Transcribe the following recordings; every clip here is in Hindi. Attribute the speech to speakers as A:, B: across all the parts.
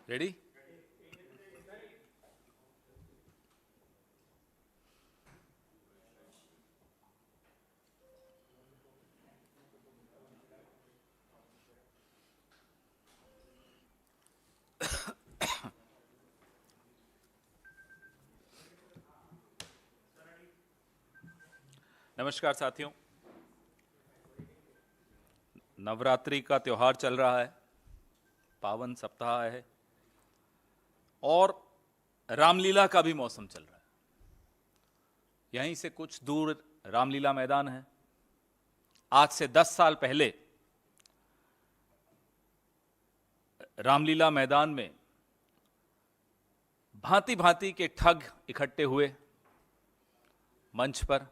A: रेडी? नमस्कार साथियों, नवरात्रि का त्योहार चल रहा है, पावन सप्ताह है और रामलीला का भी मौसम चल रहा है। यहीं से कुछ दूर रामलीला मैदान है। आज से 10 साल पहले रामलीला मैदान में भांति भांति के ठग इकट्ठे हुए मंच पर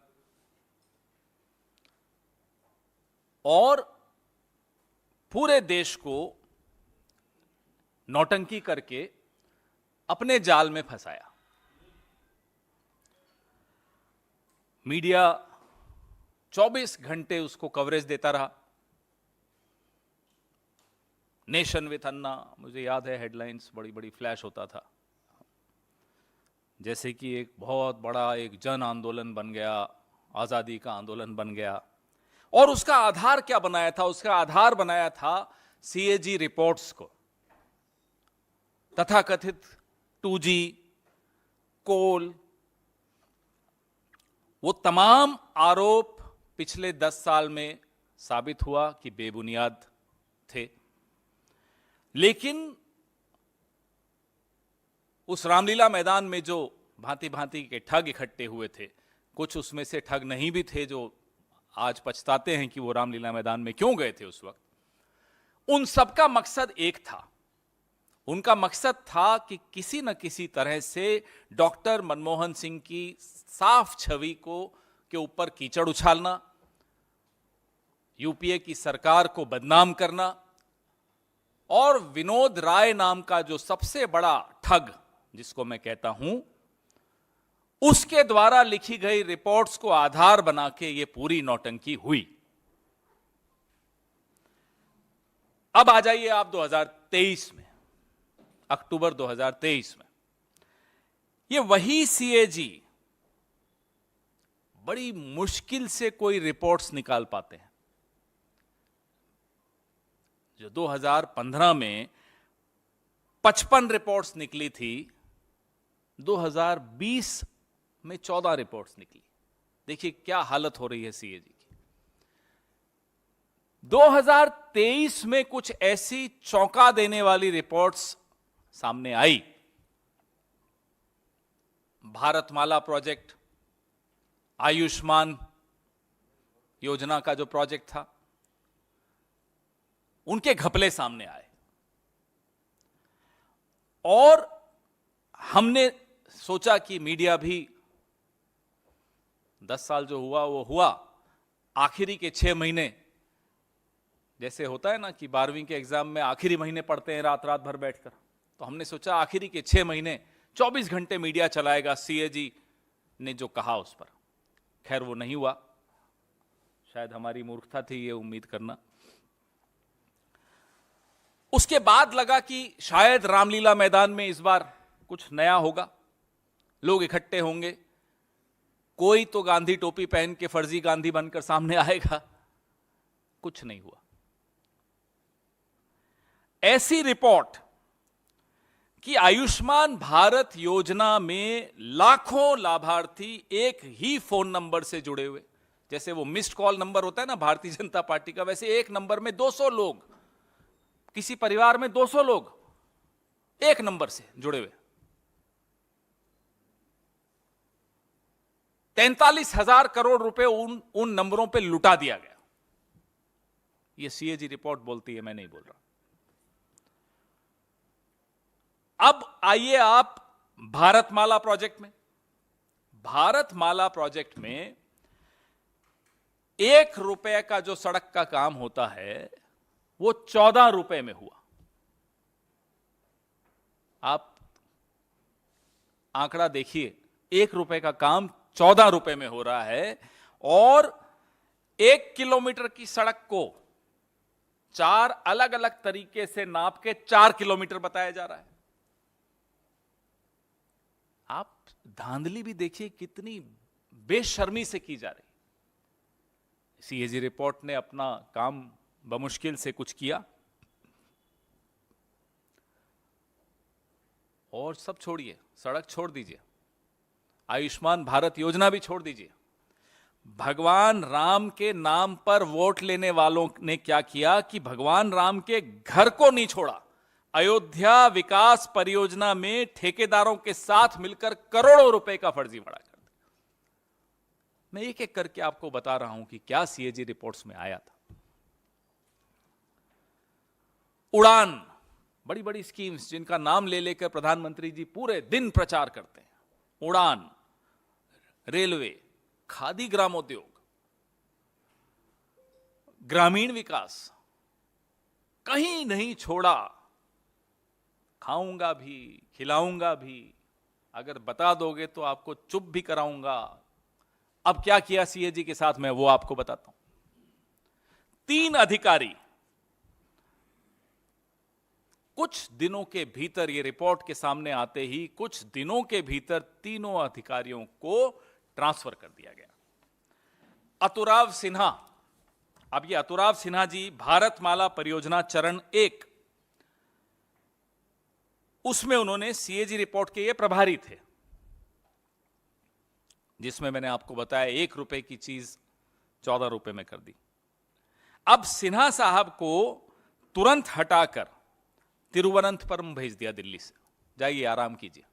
A: और पूरे देश को नौटंकी करके अपने जाल में फंसाया। मीडिया 24 घंटे उसको कवरेज देता रहा। नेशन विथ अन्ना, मुझे याद है हेडलाइंस बड़ी बड़ी फ्लैश होता था, जैसे कि एक बहुत बड़ा एक जन आंदोलन बन गया, आजादी का आंदोलन बन गया। और उसका आधार क्या बनाया था? उसका आधार बनाया था सीएजी रिपोर्ट्स को, तथाकथित 2G, कोल। वो तमाम आरोप पिछले 10 साल में साबित हुआ कि बेबुनियाद थे। लेकिन उस रामलीला मैदान में जो भांति भांति के ठग इकट्ठे हुए थे, कुछ उसमें से ठग नहीं भी थे जो आज पछताते हैं कि वो रामलीला मैदान में क्यों गए थे उस वक्त। उन सबका मकसद एक था। उनका मकसद था कि किसी न किसी तरह से डॉक्टर मनमोहन सिंह की साफ छवि के ऊपर कीचड़ उछालना, यूपीए की सरकार को बदनाम करना और विनोद राय नाम का जो सबसे बड़ा ठग, जिसको मैं कहता हूं, उसके द्वारा लिखी गई रिपोर्ट्स को आधार बना के यह पूरी नौटंकी हुई। अब आ जाइए आप 2023 में, अक्टूबर 2023 में। ये वही सीएजी बड़ी मुश्किल से कोई रिपोर्ट्स निकाल पाते हैं। जो 2015 में 55 रिपोर्ट्स निकली थी, 2020 में 14 रिपोर्ट्स निकली। देखिए क्या हालत हो रही है सीएजी की। 2023 में कुछ ऐसी चौंका देने वाली रिपोर्ट्स सामने आई। भारतमाला प्रोजेक्ट, आयुष्मान योजना का जो प्रोजेक्ट था, उनके घपले सामने आए और हमने सोचा कि मीडिया भी 10 साल जो हुआ वो हुआ, आखिरी के 6 महीने, जैसे होता है ना कि 12वीं के एग्जाम में आखिरी महीने पढ़ते हैं रात रात भर बैठकर, तो हमने सोचा आखिरी के 6 महीने 24 घंटे मीडिया चलाएगा सीएजी ने जो कहा उस पर। खैर वो नहीं हुआ, शायद हमारी मूर्खता थी ये उम्मीद करना। उसके बाद लगा कि शायद रामलीला मैदान में इस बार कुछ नया होगा, लोग इकट्ठे होंगे, कोई तो गांधी टोपी पहन के फर्जी गांधी बनकर सामने आएगा। कुछ नहीं हुआ। ऐसी रिपोर्ट कि आयुष्मान भारत योजना में लाखों लाभार्थी एक ही फोन नंबर से जुड़े हुए, जैसे वो मिस्ड कॉल नंबर होता है ना भारतीय जनता पार्टी का, वैसे एक नंबर में 200 लोग, किसी परिवार में 200 लोग एक नंबर से जुड़े हुए। 43,000 करोड़ रुपए उन नंबरों पे लुटा दिया गया। ये सीएजी रिपोर्ट बोलती है, मैं नहीं बोल रहा। अब आइए आप भारतमाला प्रोजेक्ट में। भारतमाला प्रोजेक्ट में 1 रुपए का जो सड़क का काम होता है वो 14 रुपए में हुआ। आप आंकड़ा देखिए, 1 रुपए का काम 14 रुपए में हो रहा है और 1 किलोमीटर की सड़क को 4 अलग अलग तरीके से नाप के 4 किलोमीटर बताया जा रहा है। धांधली भी देखिए कितनी बेशर्मी से की जा रही। सीएजी रिपोर्ट ने अपना काम बमुश्किल से कुछ किया, और सब छोड़िए, सड़क छोड़ दीजिए, आयुष्मान भारत योजना भी छोड़ दीजिए। भगवान राम के नाम पर वोट लेने वालों ने क्या किया कि भगवान राम के घर को नहीं छोड़ा, अयोध्या विकास परियोजना में ठेकेदारों के साथ मिलकर करोड़ों रुपए का फर्जीवाड़ा कर दिया। मैं एक एक करके आपको बता रहा हूं कि क्या सीएजी रिपोर्ट्स में आया था। उड़ान, बड़ी बड़ी स्कीम्स जिनका नाम ले लेकर प्रधानमंत्री जी पूरे दिन प्रचार करते हैं। उड़ान, रेलवे, खादी ग्रामोद्योग, ग्रामीण विकास, कहीं नहीं छोड़ा। खाऊंगा भी, खिलाऊंगा भी, अगर बता दोगे तो आपको चुप भी कराऊंगा। अब क्या किया सीएजी के साथ, मैं वो आपको बताता हूं। 3 अधिकारी कुछ दिनों के भीतर, ये रिपोर्ट के सामने आते ही कुछ दिनों के भीतर तीनों अधिकारियों को ट्रांसफर कर दिया गया। अतुराव सिन्हा, अब ये अतुराव सिन्हा जी भारतमाला परियोजना चरण 1, उसमें उन्होंने सीएजी रिपोर्ट के ये प्रभारी थे, जिसमें मैंने आपको बताया 1 रुपए की चीज 14 रुपए में कर दी। अब सिन्हा साहब को तुरंत हटाकर तिरुवनंतपुरम भेज दिया दिल्ली से, जाइए आराम कीजिए,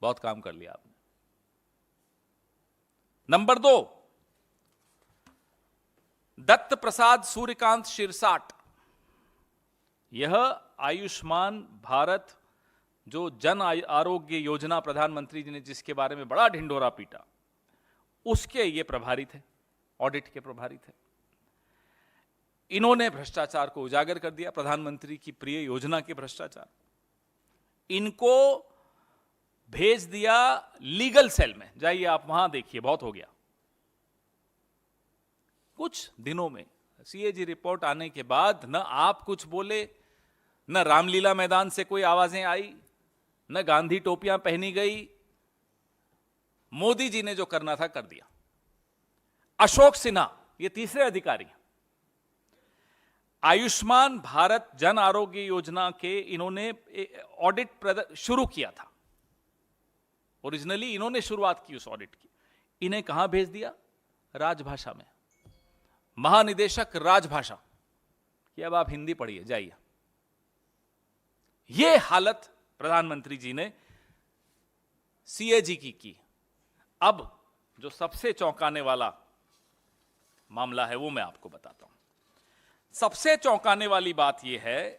A: बहुत काम कर लिया आपने। नंबर 2, दत्त प्रसाद सूर्यकांत शिरसाट, यह आयुष्मान भारत जो जन आरोग्य योजना प्रधानमंत्री जी ने जिसके बारे में बड़ा ढिंढोरा पीटा, उसके ये प्रभारी थे, ऑडिट के प्रभारी थे। इन्होंने भ्रष्टाचार को उजागर कर दिया, प्रधानमंत्री की प्रिय योजना के भ्रष्टाचार। इनको भेज दिया लीगल सेल में, जाइए आप वहां देखिए, बहुत हो गया। कुछ दिनों में सीएजी रिपोर्ट आने के बाद न आप कुछ बोले, न रामलीला मैदान से कोई आवाजें आई, न गांधी टोपियां पहनी गई। मोदी जी ने जो करना था कर दिया। अशोक सिन्हा, ये तीसरे अधिकारी, आयुष्मान भारत जन आरोग्य योजना के इन्होंने ऑडिट शुरू किया था। ओरिजिनली इन्होंने शुरुआत की उस ऑडिट की। इन्हें कहां भेज दिया? राजभाषा में, महानिदेशक राजभाषा कि अब आप हिंदी पढ़िए, जाइए। यह हालत प्रधानमंत्री जी ने सीएजी की। अब जो सबसे चौंकाने वाला मामला है वो मैं आपको बताता हूं। सबसे चौंकाने वाली बात यह है,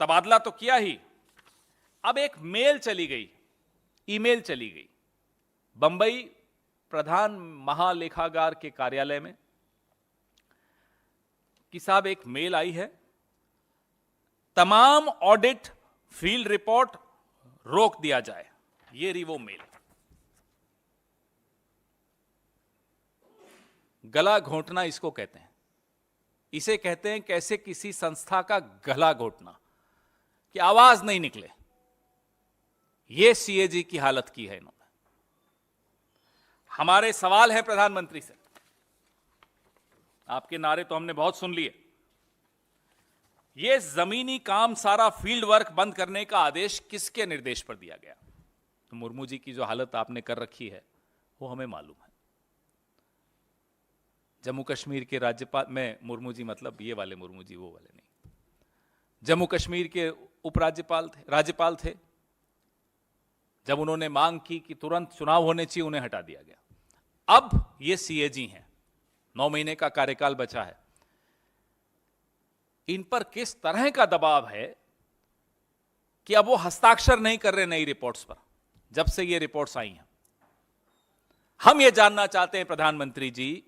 A: तबादला तो किया ही, अब एक मेल चली गई, ईमेल चली गई बंबई प्रधान महालेखागार के कार्यालय में कि साहब एक मेल आई है, तमाम ऑडिट फील्ड रिपोर्ट रोक दिया जाए। ये रही वो मेल। गला घोंटना इसको कहते हैं। इसे कहते हैं कैसे किसी संस्था का गला घोंटना कि आवाज नहीं निकले। यह सीएजी की हालत की है इन्होंने। हमारे सवाल है प्रधानमंत्री से, आपके नारे तो हमने बहुत सुन लिए। यह जमीनी काम सारा फील्ड वर्क बंद करने का आदेश किसके निर्देश पर दिया गया? तो मुर्मू जी की जो हालत आपने कर रखी है वो हमें मालूम है। जम्मू कश्मीर के राज्यपाल, में मुर्मू जी मतलब ये वाले मुर्मू जी, वो वाले नहीं, जम्मू कश्मीर के उपराज्यपाल थे, राज्यपाल थे। जब उन्होंने मांग की कि तुरंत चुनाव होने चाहिए, उन्हें हटा दिया गया। अब ये सीएजी हैं, 9 महीने का कार्यकाल बचा है। इन पर किस तरह का दबाव है कि अब वो हस्ताक्षर नहीं कर रहे नई रिपोर्ट्स पर, जब से ये रिपोर्ट्स आई हैं। हम ये जानना चाहते हैं प्रधानमंत्री जी,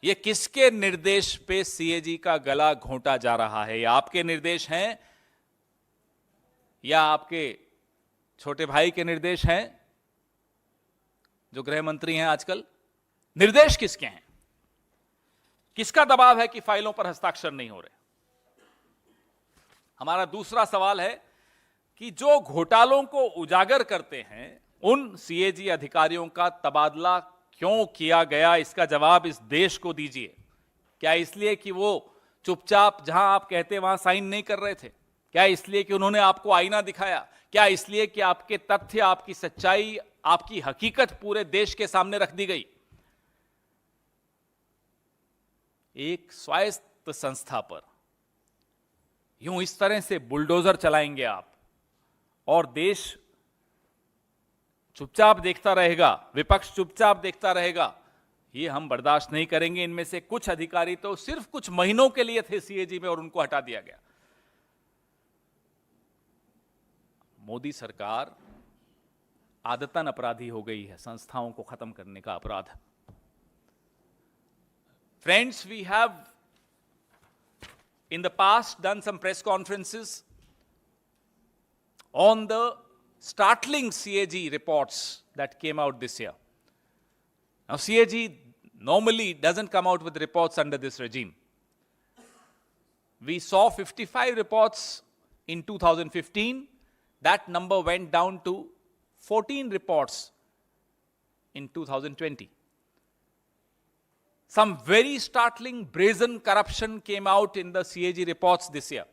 A: ये किसके निर्देश पे सीएजी का गला घोंटा जा रहा है? या आपके निर्देश हैं या आपके छोटे भाई के निर्देश हैं जो गृह मंत्री हैं आजकल? निर्देश किसके हैं? किसका दबाव है कि फाइलों पर हस्ताक्षर नहीं हो रहे? हमारा दूसरा सवाल है, कि जो घोटालों को उजागर करते हैं उन सीएजी अधिकारियों का तबादला क्यों किया गया, इसका जवाब इस देश को दीजिए। क्या इसलिए कि वो चुपचाप जहां आप कहते वहां साइन नहीं कर रहे थे? क्या इसलिए कि उन्होंने आपको आईना दिखाया? क्या इसलिए कि आपके तथ्य, आपकी सच्चाई, आपकी हकीकत पूरे देश के सामने रख दी गई? एक स्वायत्त संस्था पर यूं इस तरह से बुलडोजर चलाएंगे आप और देश चुपचाप देखता रहेगा, विपक्ष चुपचाप देखता रहेगा? ये हम बर्दाश्त नहीं करेंगे। इनमें से कुछ अधिकारी तो सिर्फ कुछ महीनों के लिए थे सीएजी में और उनको हटा दिया गया। मोदी सरकार आदतन अपराधी हो गई है, संस्थाओं को खत्म करने का अपराध। Friends, we have in the past done some press conferences on the startling CAG reports that came out this year. Now, CAG normally doesn't come out with reports under this regime. We saw 55 reports in 2015. That number went down to 14 reports in 2020. Some very startling, brazen corruption came out in the CAG reports this year.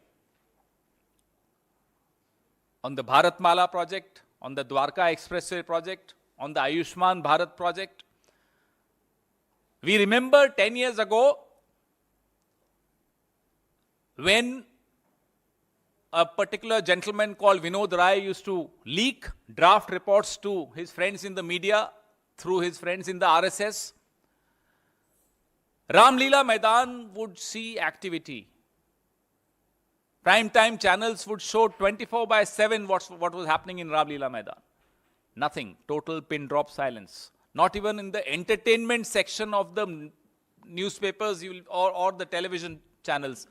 A: On the Bharatmala project, on the Dwarka Expressway project, on the Ayushman Bharat project. We remember 10 years ago when a particular gentleman called Vinod Rai used to leak draft reports to his friends in the media through his friends in the RSS. Ramlila Maidan would see activity. Prime time channels would show 24/7 what was happening in Ramlila Maidan. Nothing. Total pin drop silence. Not even in the entertainment section of the newspapers or the television channels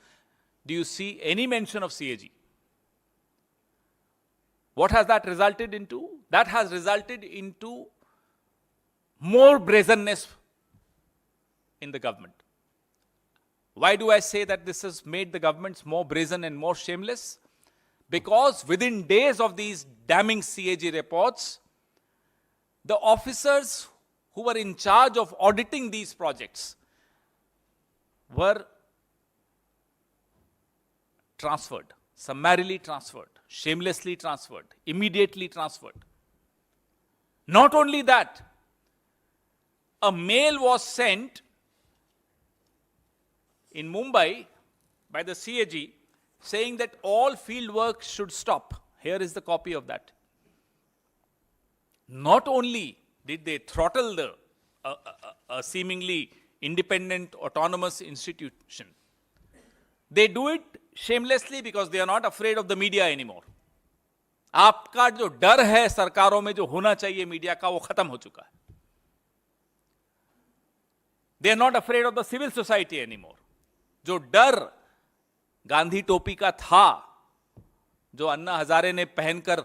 A: do you see any mention of CAG. What has that resulted into? That has resulted into more brazenness in the government. Why do I say that this has made the governments more brazen and more shameless? Because within days of these damning CAG reports, the officers who were in charge of auditing these projects were transferred, summarily transferred, shamelessly transferred, immediately transferred. Not only that, a mail was sent in Mumbai by the CAG saying that all field work should stop. Here is the copy of that. Not only did they throttle a seemingly independent, autonomous institution, they do it shamelessly because they are not afraid of the media anymore. आपका जो डर है सरकारों में जो होना चाहिए मीडिया का, वो खत्म हो चुका है. They are not afraid of the civil society anymore. जो डर गांधी टोपी का था, जो अन्ना हजारे ने पहनकर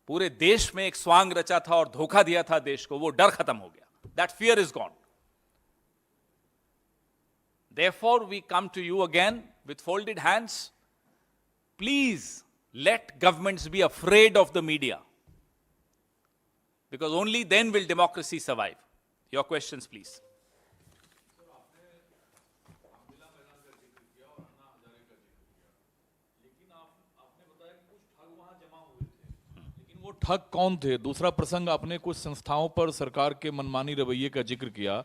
A: पूरे देश में एक स्वांग रचा था और धोखा दिया था देश को, वो डर खत्म हो गया. That fear is gone. Therefore, we come to you again with folded hands. Please let governments be afraid of the media, because only then will democracy survive. Your questions, please.
B: वो ठग कौन थे? दूसरा प्रसंग, आपने कुछ संस्थाओं पर सरकार के मनमानी रवैये का जिक्र किया,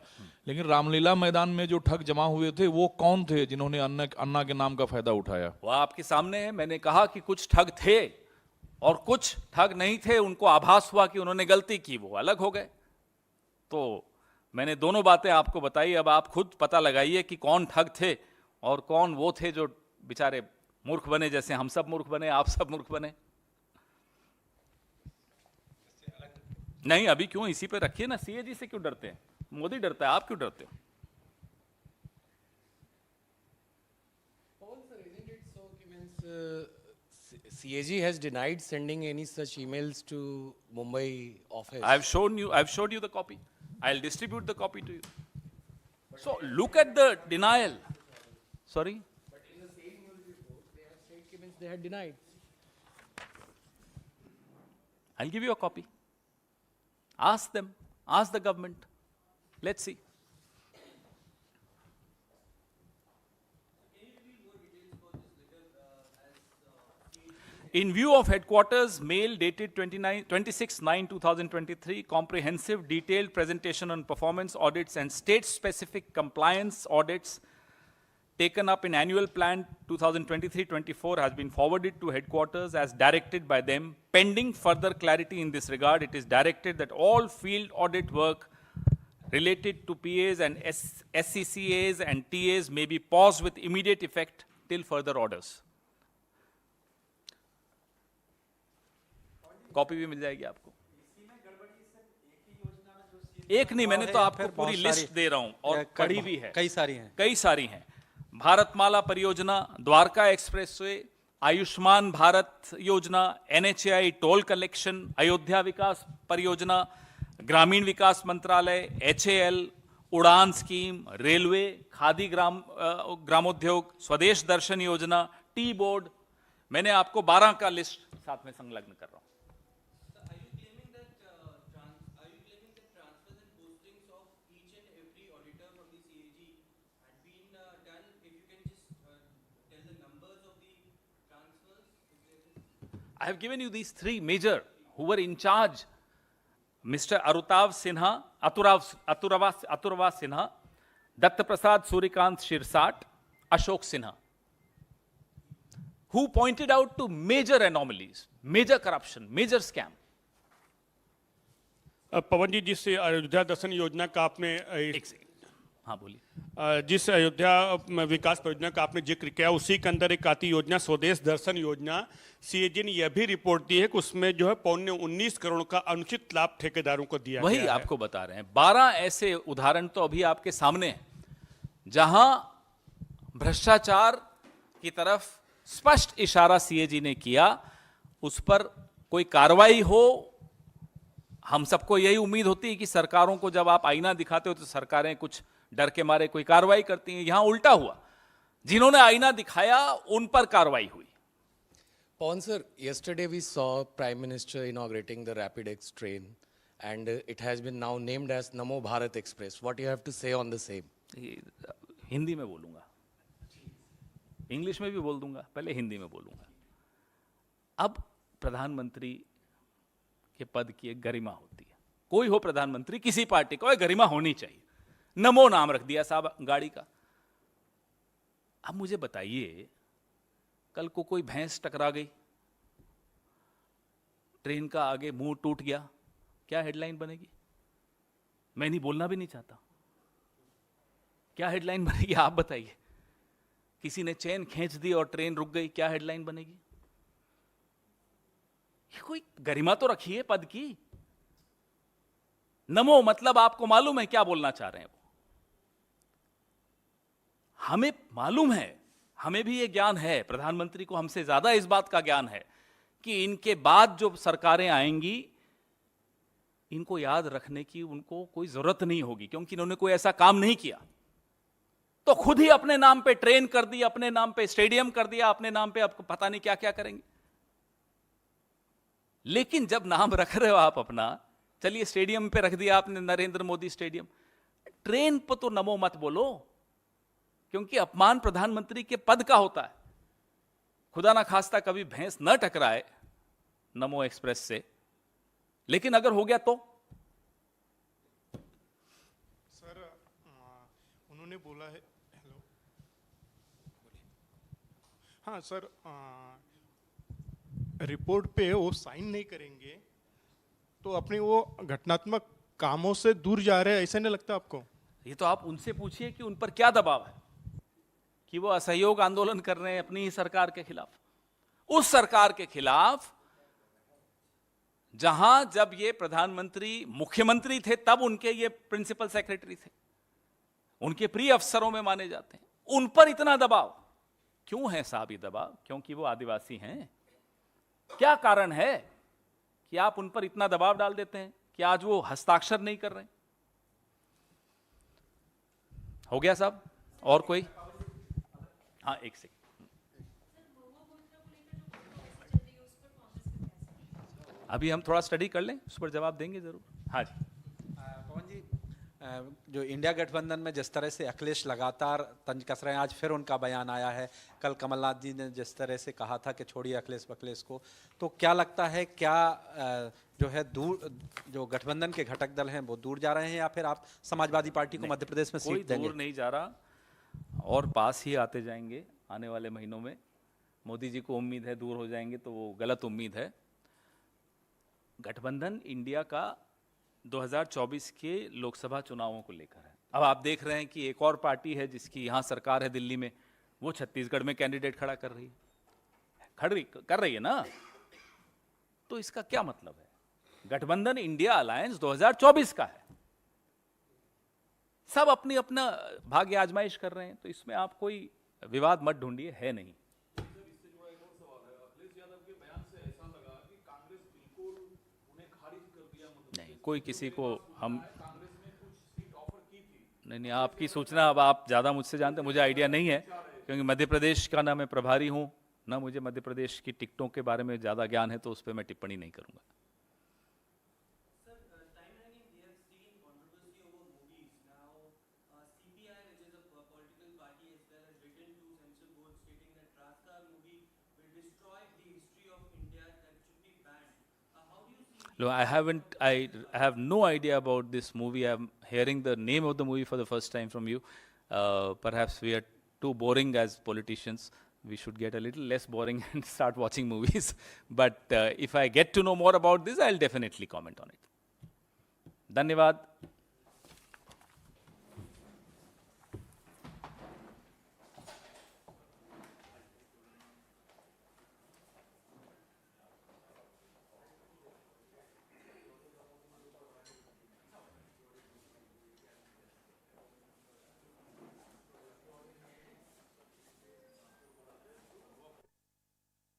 B: लेकिन रामलीला मैदान में जो ठग जमा हुए थे वो कौन थे जिन्होंने अन्ना के नाम का फायदा उठाया?
A: वो आपके सामने है. मैंने कहा कि कुछ ठग थे और कुछ ठग नहीं थे. उनको आभास हुआ कि उन्होंने गलती की, वो अलग हो गए. तो मैंने दोनों बातें आपको बताई. अब आप खुद पता लगाइए कि कौन ठग थे और कौन वो थे जो बेचारे मूर्ख बने, जैसे हम सब मूर्ख बने, आप सब मूर्ख बने. नहीं, अभी क्यों, इसी पे रखिए ना. सीएजी से क्यों डरते हैं? मोदी डरता है, आप क्यों डरते हो?
C: CAG has denied sending any such emails to Mumbai office.
A: I've showed you the copy. I'll distribute the copy to you. So look at the denial. Sorry?
C: But in the same news report, they have said they had denied.
A: I'll give you a copy. Ask them, ask the government. Let's see. In view of headquarters mail dated 26/9/2023, comprehensive detailed presentation on performance audits and state-specific compliance audits taken up in annual plan 2023-24 has been forwarded to headquarters as directed by them. Pending further clarity in this regard, it is directed that all field audit work related to PAs and SCCAs and TAs may be paused with immediate effect till further orders. Copy भी मिल जाएगी आपको। एक नहीं, मैंने तो आपको पूरी लिस्ट दे रहा हूं और कड़ी भी है, कई सारी हैं। भारतमाला परियोजना, द्वारका एक्सप्रेसवे, आयुष्मान भारत योजना, NHAI टोल कलेक्शन, अयोध्या विकास परियोजना, ग्रामीण विकास मंत्रालय, HAL, उड़ान स्कीम, रेलवे, खादी ग्रामोद्योग, स्वदेश दर्शन योजना, टी बोर्ड। मैंने आपको 12 का लिस्ट साथ में संलग्न कर रहा हूं। I have given you these three major who were in charge: Mr. Arutav Sinha, Aturava Sinha, Datta Prasad Surikant Shirsat, Ashok Sinha, who pointed out to major anomalies, major corruption, major scam.
D: पवन जी, जिस अयोध्या दर्शन योजना का आपने
A: एक सेकंड, हाँ बोलिए।
D: जिस अयोध्या विकास परियोजना का आपने जिक्र किया, उसी के अंदर एक आती योजना स्वदेश दर्शन योजना। सीएजी ने यह भी रिपोर्ट दी है कि उसमें जो है 19 करोड़ का अनुचित लाभ ठेकेदारों को दिया
A: वही
D: गया है।
A: आपको बता रहे हैं। 12 ऐसे उदाहरण तो अभी आपके सामने हैं जहां भ्रष्टाचार की तरफ स्पष्ट इशारा सीएजी ने किया, उस पर कोई कार्रवाई हो। हम सबको यही उम्मीद होती है कि सरकारों को जब आप आईना दिखाते हो तो सरकारें कुछ डर के मारे कोई कार्रवाई करती हैं। यहां उल्टा हुआ, जिन्होंने आईना दिखाया उन पर कार्रवाई हुई।
C: Pawan sir, yesterday we saw Prime Minister inaugurating the Rapidex train and it has been now named as Namo Bharat Express. What do you have to say on the same?
A: Hindi में बोलूंगा, इंग्लिश में भी बोल दूंगा, पहले हिंदी में बोलूंगा। अब प्रधानमंत्री के पद की एक गरिमा होती है, कोई हो प्रधानमंत्री किसी पार्टी को, गरिमा होनी चाहिए। नमो नाम रख दिया साहब गाड़ी का। अब मुझे बताइए, कल को कोई भैंस टकरा गई, ट्रेन का आगे मुंह टूट गया, क्या हेडलाइन बनेगी? मैं नहीं बोलना भी नहीं चाहता, क्या हेडलाइन बनेगी आप बताइए। किसी ने चेन खींच दी और ट्रेन रुक गई, क्या हेडलाइन बनेगी? ये कोई गरिमा तो रखिए पद की। नमो मतलब आपको मालूम है क्या बोलना चाह रहे हैं वो? हमें मालूम है, हमें भी ये ज्ञान है, प्रधानमंत्री को हमसे ज्यादा इस बात का ज्ञान है कि इनके बाद जो सरकारें आएंगी इनको याद रखने की उनको कोई जरूरत नहीं होगी, क्योंकि इन्होंने कोई ऐसा काम नहीं किया। तो खुद ही अपने नाम पे ट्रेन कर दी, अपने नाम पे स्टेडियम कर दिया, अपने नाम पे आपको पता नहीं क्या क्या करेंगे। लेकिन जब नाम रख रहे हो आप अपना, चलिए स्टेडियम पे रख दिया आपने नरेंद्र मोदी स्टेडियम, ट्रेन पर तो नमो मत बोलो, क्योंकि अपमान प्रधानमंत्री के पद का होता है। खुदा ना खास्ता कभी भैंस न टकराए नमो एक्सप्रेस से, लेकिन अगर हो गया तो
D: सर उन्होंने बोला है, हेलो, हाँ सर, रिपोर्ट पे वो साइन नहीं करेंगे तो अपने वो घटनात्मक कामों से दूर जा रहे हैं, ऐसा नहीं लगता आपको?
A: ये तो आप उनसे पूछिए कि उन पर क्या दबाव है कि वो असहयोग आंदोलन कर रहे हैं अपनी ही सरकार के खिलाफ, उस सरकार के खिलाफ जहां जब ये प्रधानमंत्री मुख्यमंत्री थे तब उनके ये प्रिंसिपल सेक्रेटरी थे, उनके प्रिय अफसरों में माने जाते हैं। उन पर इतना दबाव क्यों है साहब? ये दबाव क्योंकि वो आदिवासी हैं? क्या कारण है कि आप उन पर इतना दबाव डाल देते हैं कि आज वो हस्ताक्षर नहीं कर रहे? हो गया साहब, और कोई? हाँ एक सेकंड। अभी हम थोड़ा स्टडी कर लें, उस पर जवाब देंगे जरूर। हाँ जी।
E: पवन जी, जो इंडिया गठबंधन में जिस तरह से अखिलेश लगातार तंज कस रहे हैं, आज फिर उनका बयान आया है। कल कमलनाथ जी ने जिस तरह से कहा था कि छोड़िए अखिलेश को, तो क्या लगता है, क्या जो है दूर जो गठबंधन के घटक दल हैं वो दूर जा रहे हैं, या फिर आप समाजवादी पार्टी को मध्य प्रदेश में
A: कोई
E: सीट देंगे?
A: दूर नहीं जा रहा और पास ही आते जाएंगे आने वाले महीनों में। मोदी जी को उम्मीद है दूर हो जाएंगे, तो वो गलत उम्मीद है। गठबंधन इंडिया का 2024 के लोकसभा चुनावों को लेकर है। अब आप देख रहे हैं कि एक और पार्टी है जिसकी यहाँ सरकार है दिल्ली में, वो छत्तीसगढ़ में कैंडिडेट खड़ा कर रही है ना। तो इसका क्या मतलब है? गठबंधन इंडिया अलायंस 2024 का है, सब अपनी अपना भाग्य आजमाइश कर रहे हैं, तो इसमें आप कोई विवाद मत ढूंढिए, है नहीं। नहीं, कोई किसी को हम नहीं, आपकी सूचना अब आप ज़्यादा मुझसे जानते हैं, मुझे आइडिया नहीं है, क्योंकि मध्य प्रदेश का ना मैं प्रभारी हूँ, ना मुझे मध्य प्रदेश की टिकटों के बारे में ज़्यादा ज्ञान है, तो उस पर मैं टिप्पणी नहीं करूँगा। No, I have no idea about this movie. I'm hearing the name of the movie for the first time from you. Perhaps we are too boring as politicians. We should get a little less boring and start watching movies. But if I get to know more about this, I'll definitely comment on it. Dhanyavad.